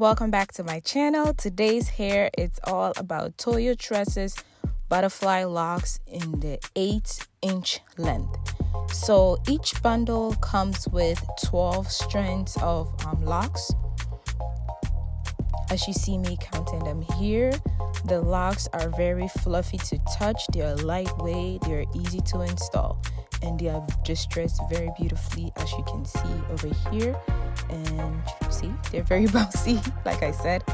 welcome back to my channel. Today's hair, it's all about Toyotresses butterfly locks in the 8-inch length. So each bundle comes with 12 strands of locks. As you see me counting them here, the locks are very fluffy to touch, they're lightweight, they're easy to install, and they are distressed very beautifully, as you can see over here. And see, they're very bouncy, like I said.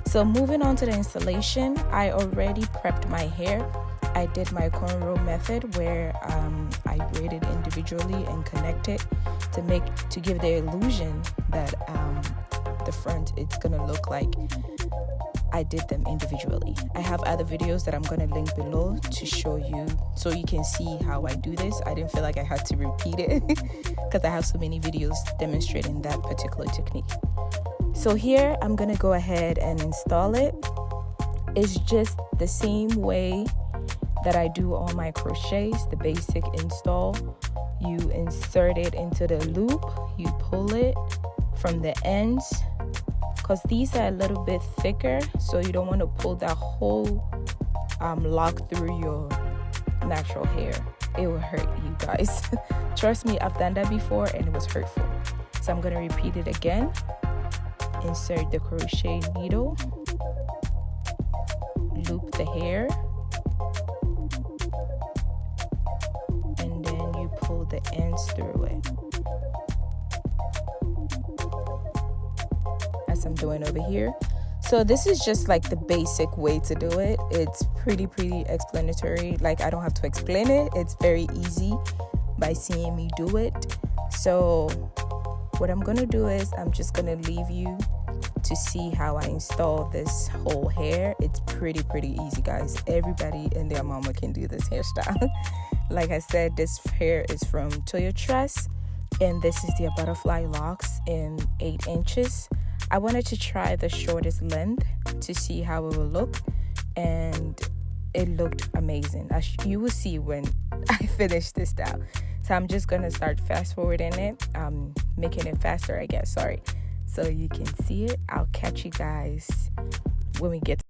So moving on to the installation, I already prepped my hair. I did my cornrow method where I braided individually and connected to give the illusion that the front, it's gonna look like I did them individually. I have other videos that I'm gonna link below to show you so you can see how I do this. I didn't feel like I had to repeat it because I have so many videos demonstrating that particular technique. So here I'm gonna go ahead and install it. It's just the same way that I do all my crochets, the basic install. You insert it into the loop, you pull it from the ends, because these are a little bit thicker, so you don't want to pull that whole lock through your natural hair. It will hurt you guys. Trust me, I've done that before and it was hurtful. So I'm going to repeat it again. Insert the crochet needle, loop the hair, and then you pull the ends through it. As I'm doing over here. So this is just like the basic way to do it. It's pretty explanatory. Like, I don't have to explain it. It's very easy by seeing me do it. So what I'm gonna do is I'm just gonna leave you to see how I install this whole hair. It's pretty easy, guys. Everybody and their mama can do this hairstyle. Like I said, this hair is from Toyotress, and this is their butterfly locks in 8 inches. I wanted to try the shortest length to see how it will look, and it looked amazing, as you will see when I finish this style. So I'm just gonna start fast forwarding it, making it faster, I guess, sorry, so you can see it. I'll catch you guys when we get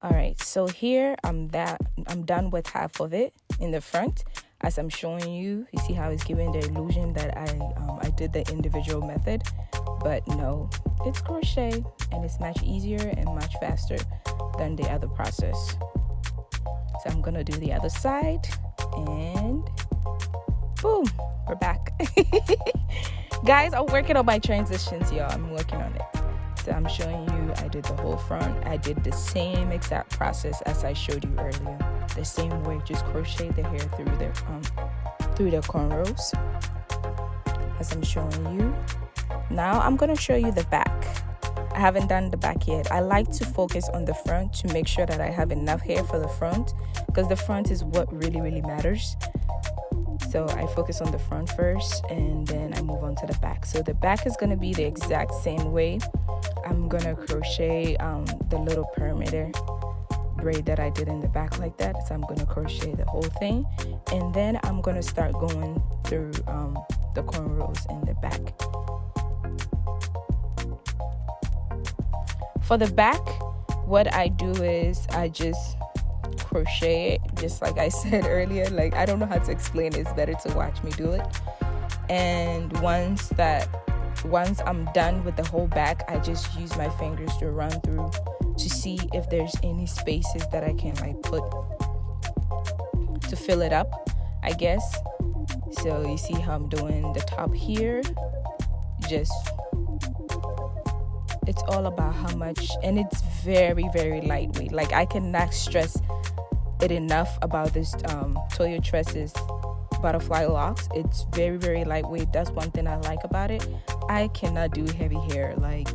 Alright, so here I'm done with half of it in the front. As I'm showing you, you see how it's giving the illusion that I did the individual method, but no, it's crochet and it's much easier and much faster than the other process. So I'm gonna do the other side, and boom, we're back. Guys, I'm working on my transitions, y'all. I'm working on it. So I'm showing you, I did the whole front. I did the same exact process as I showed you earlier. The same way, just crochet the hair through the cornrows, as I'm showing you. Now I'm gonna show you the back. I haven't done the back yet. I like to focus on the front to make sure that I have enough hair for the front, because the front is what really matters. So I focus on the front first, and then I move on to the back. So the back is gonna be the exact same way. I'm gonna crochet the little perimeter braid that I did in the back like that. So I'm gonna crochet the whole thing, and then I'm gonna start going through the cornrows in the back. For the back, what I do is I just crochet it, just like I said earlier. Like, I don't know how to explain it. It's better to watch me do it. And once I'm done with the whole back, I just use my fingers to run through to see if there's any spaces that I can like put to fill it up, I guess. So you see how I'm doing the top here, just, it's all about how much, and it's very, very lightweight. Like, I cannot stress it enough about this Toyotress's butterfly locks. It's very, very lightweight. That's one thing I like about it. I cannot do heavy hair. Like,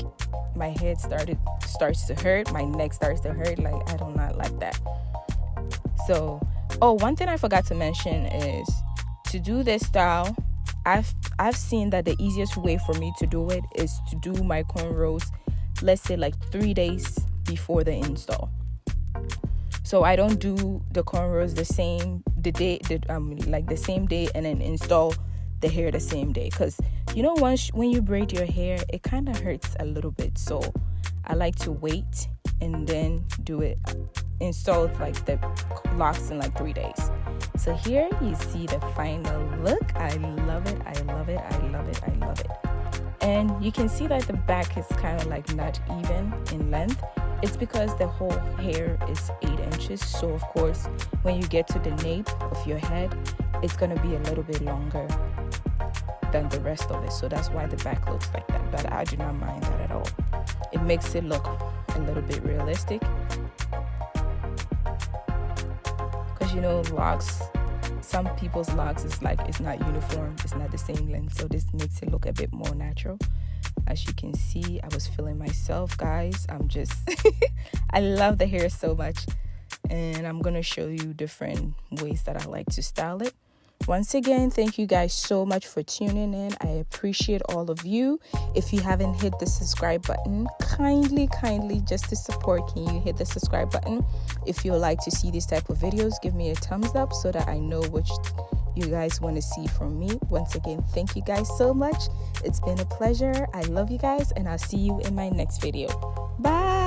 my head starts to hurt, my neck starts to hurt. Like, I do not like that. So, one thing I forgot to mention is, to do this style, I've seen that the easiest way for me to do it is to do my cornrows, let's say like 3 days before the install. So I don't do the cornrows the same day and then install the hair the same day, because when you braid your hair, it kind of hurts a little bit. So I like to wait and then do it, install like the locks in like 3 days. So here you see the final look. I love it. I love it. I love it. I love it. And you can see that the back is kind of like not even in length. It's because the whole hair is 8 inches. So of course, when you get to the nape of your head, it's going to be a little bit longer than the rest of it. So that's why the back looks like that. But I do not mind that at all. It makes it look a little bit realistic. Because locks, some people's locks is like, it's not uniform, it's not the same length. So this makes it look a bit more natural. As you can see, I was feeling myself, guys. I'm just I love the hair so much, and I'm gonna show you different ways that I like to style it. Once again, thank you guys so much for tuning in. I appreciate all of you. If you haven't hit the subscribe button, kindly, just to support, can you hit the subscribe button? If you would like to see these type of videos, give me a thumbs up so that I know which you guys want to see from me. Once again, thank you guys so much. It's been a pleasure. I love you guys, and I'll see you in my next video. Bye.